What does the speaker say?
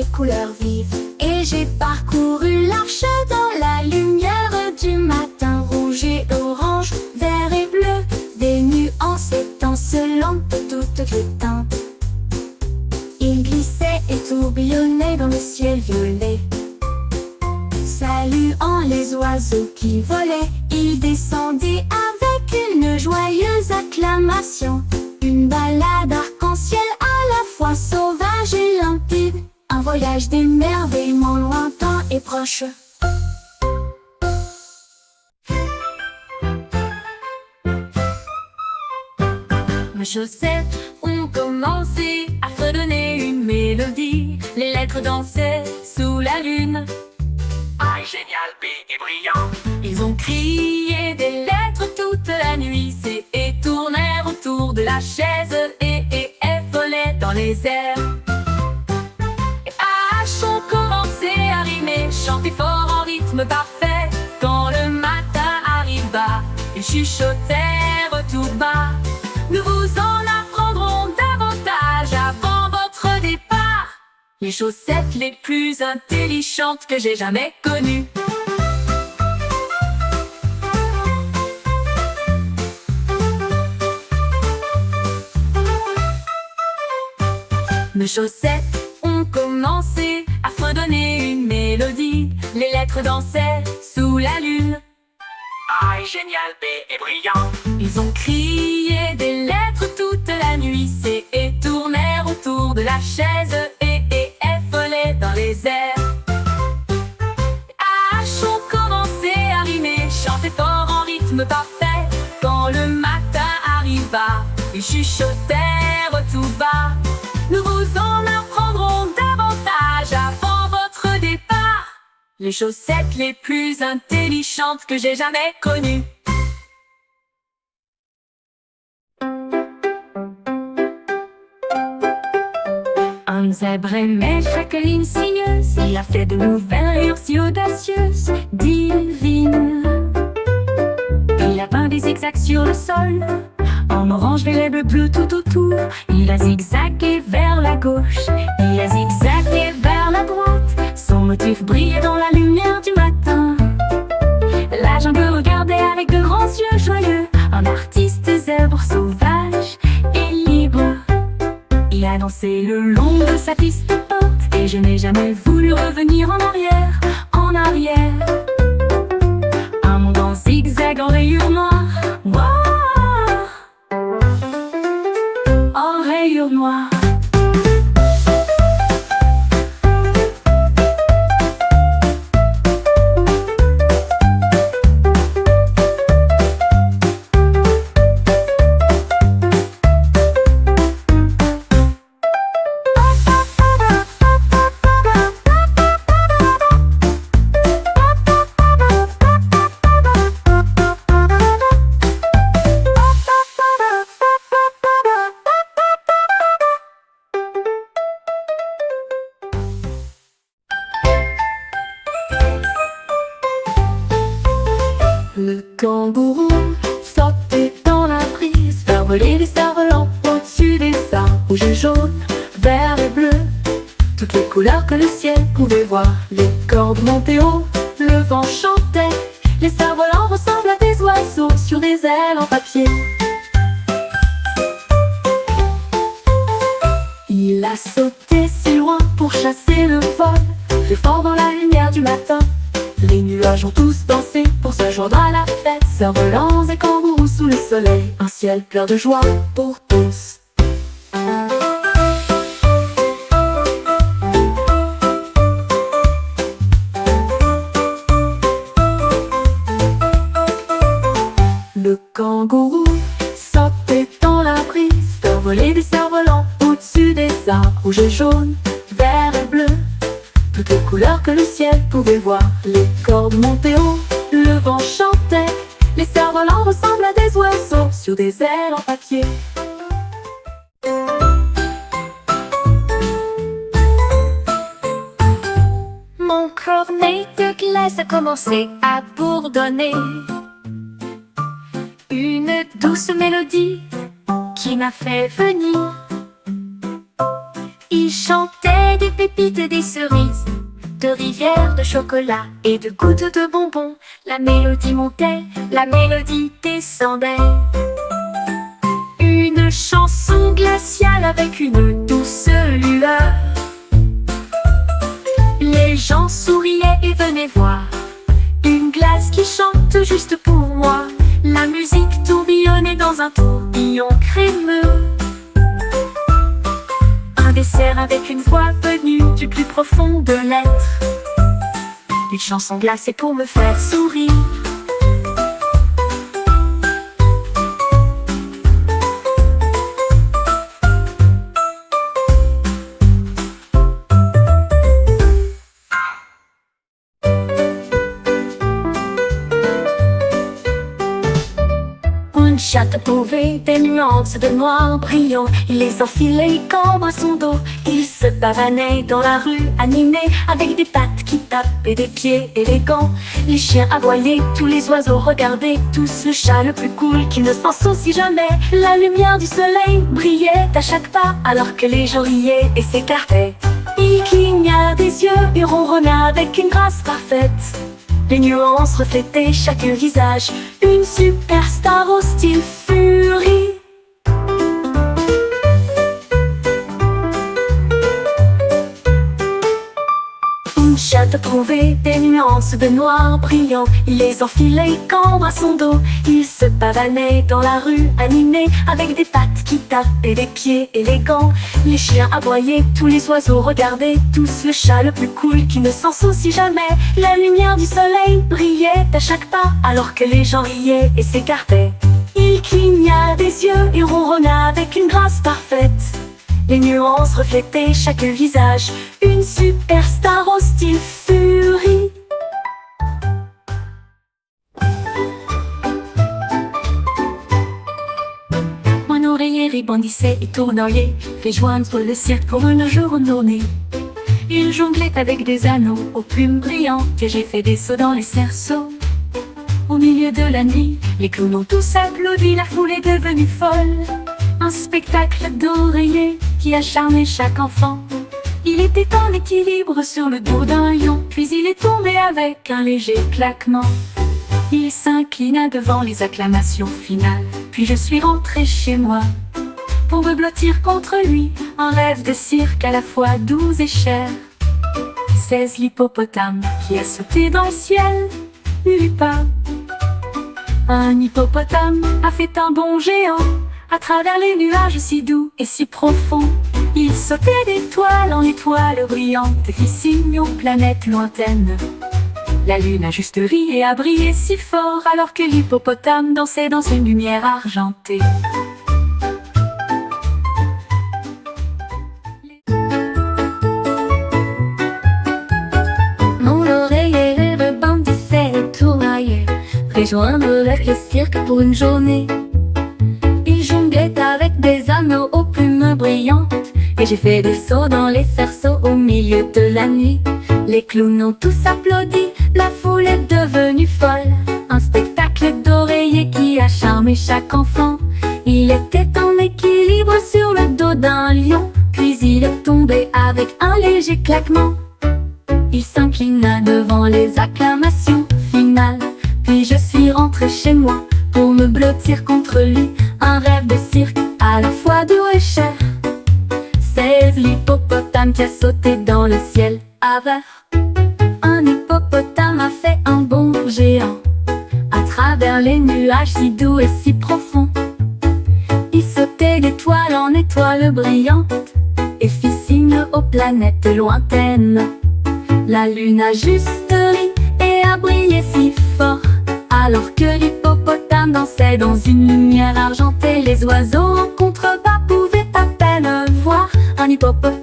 les couleurs vives. Et j'ai parcouru l'arche dans la lumière du matin. Rouge et orange, vert et bleu, des nuances étincelantes de toutes les teintes. Il glissait et tourbillonnait dans le ciel violet. Saluant les oiseaux qui volaient, il descendit avec une joyeuse acclamation. Une balade arc-en-ciel à la fois sauvage et limpide. Un voyage d'émerveillement lointain et proche. Mes chaussettes ont commencé à fredonner une mélodie. Les lettres dansaient sous la lune. A est génial, B est brillant. Ils ont crié des lettres toute la nuit, et tournèrent autour de la chaise, et F volaient dans les airs. Et H ont commencé à rimer, chanter fort en rythme parfait. Quand le matin arriva, ils chuchotèrent tout bas. Nous vous en apprendrons davantage avant votre départ. Les chaussettes les plus intelligentes que j'ai jamais connues. Mes chaussettes ont commencé à fredonner une mélodie. Les lettres dansaient sous la lune. A est génial, B est brillant. Ils ont crié des lettres toute la nuit, et tournèrent autour de la chaise, et F volaient dans les airs. H ont commencé à rimer, chanter fort en rythme parfait. Quand le matin arriva, ils chuchotèrent tout bas. Nous vous en apprendrons davantage avant votre départ. Les chaussettes les plus intelligentes que j'ai jamais connues. Un zèbre aimait chaque ligne sinueuse. Il a fait de nouvelles rayures si audacieuses, divines. Il a peint des zigzags sur le sol, en orange, violet, bleu tout autour. Il a zigzagué vers la gauche, il a zigzagué vers la droite. Son motif brillait dans la lumière du matin. La jungle regardait avec de grands yeux joyeux. Un artiste zèbre sauvage et libre. Il a dansé le long de sa piste peinte, et je n'ai jamais voulu revenir en arrière, en arrière. Un monde en zigzag en rayures noires. Wow! En rayures noires. Le kangourou sautait dans la brise, faire voler des cerfs-volants au-dessus des arbres. Rouge et jaune, vert et bleu, toutes les couleurs que le ciel pouvait voir. Les cordes montaient haut, le vent chantait. Les cerfs-volants ressemblent à des oiseaux sur des ailes en papier. Il a sauté si loin pour chasser le vol, très fort dans la lumière du matin. Les nuages ont tous dansé pour se joindre à la fête. Cerfs-volants et kangourous sous le soleil, un ciel plein de joie pour tous. Le kangourou sautait dans la brise, faire voler des cerfs-volants au-dessus des arbres. Rouge et jaune, vert et bleu, toutes les couleurs que le ciel pouvait voir. Les cordes montaient haut, le vent chantait. Les cerfs-volants ressemblent à des oiseaux sur des ailes en papier. Mon cornet de glace a commencé à bourdonner. Une douce mélodie qui m'a fait venir. Il chantait des des pépites et des cerises, de rivières de chocolat et de gouttes de bonbons. La mélodie montait, la mélodie descendait. Une chanson glaciale avec une douce lueur. Les gens souriaient et venaient voir une glace qui chante juste pour moi. La musique tourbillonnait dans un tourbillon crémeux. Un dessert avec une voix venue du plus profond de l'être. Une chanson glacée pour me faire sourire. Une chatte a trouvé des nuances de noir brillant. Il les enfilait comme à son dos. Il se pavanait dans la rue, animé avec des pattes qui tapent et des pieds élégants. Les chiens aboyaient, tous les oiseaux regardaient, tous le chat le plus cool qui ne s'en soucie jamais. La lumière du soleil brillait à chaque pas alors que les gens riaient et s'écartaient. Il cligna des yeux et ronronna avec une grâce parfaite. Les nuances reflétaient chaque visage. Une superstar au style furie. Une chatte a trouvé des nuances de noir brillant. Il les enfilait comme à son dos. Il se pavanait dans la rue, animé avec des pattes qui tapent et des pieds élégants. Les chiens aboyaient, tous les oiseaux regardaient, tous le chat le plus cool qui ne s'en soucie jamais. La lumière du soleil brillait à chaque pas alors que les gens riaient et s'écartaient. Il cligna des yeux et ronronna avec une grâce parfaite. Les nuances reflétaient chaque visage. Une superstar au style furie. Mon oreiller rebondissait et tournoyait, rejoindre le cirque pour une journée. Il jonglait avec des anneaux aux plumes brillantes et j'ai fait des sauts dans les cerceaux. Au milieu de la nuit, les clowns ont tous applaudi, la foule est devenue folle. Un spectacle d'oreillers qui a charmé chaque enfant. Il était en équilibre sur le dos d'un lion, puis il est tombé avec un léger claquement. Il s'inclina devant les acclamations finales, puis je suis rentré chez moi pour me blottir contre lui. Un rêve de cirque à la fois doux et cher. 16 l'hippopotame qui a sauté dans le ciel. Lupa. Un hippopotame a fait un bond géant à travers les nuages si doux et si profonds. Il sautait d'étoile en étoile brillante et fit signe aux planètes lointaines. La lune a juste ri et a brillé si fort alors que l'hippopotame dansait dans une lumière argentée. Mon oreiller rebondissait et tournoyait, rejoindre le cirque pour une journée. Il jonglait avec des anneaux aux plumes brillantes et j'ai fait des sauts dans les cerceaux au milieu de la nuit. Les clowns ont tous applaudi, la foule est devenue folle. Un spectacle d'oreillers qui a charmé chaque enfant. Il était en équilibre sur le dos d'un lion, puis il est tombé avec un léger claquement. Il s'inclina devant les acclamations finales, puis je suis rentré chez moi pour me blottir contre lui. Un rêve de cirque à la fois doux et cher. 16 l'hippopotame qui a sauté dans le ciel avare. Un hippopotame a fait un bond géant à travers les nuages si doux et si profonds. Il sautait d'étoile en étoile brillante et fit signe aux planètes lointaines. La lune a juste ri et a brillé si fort alors que l'hippopotame dansait dans une lumière argentée. Les oiseaux en contrebas pouvaient à peine voir un hippopotame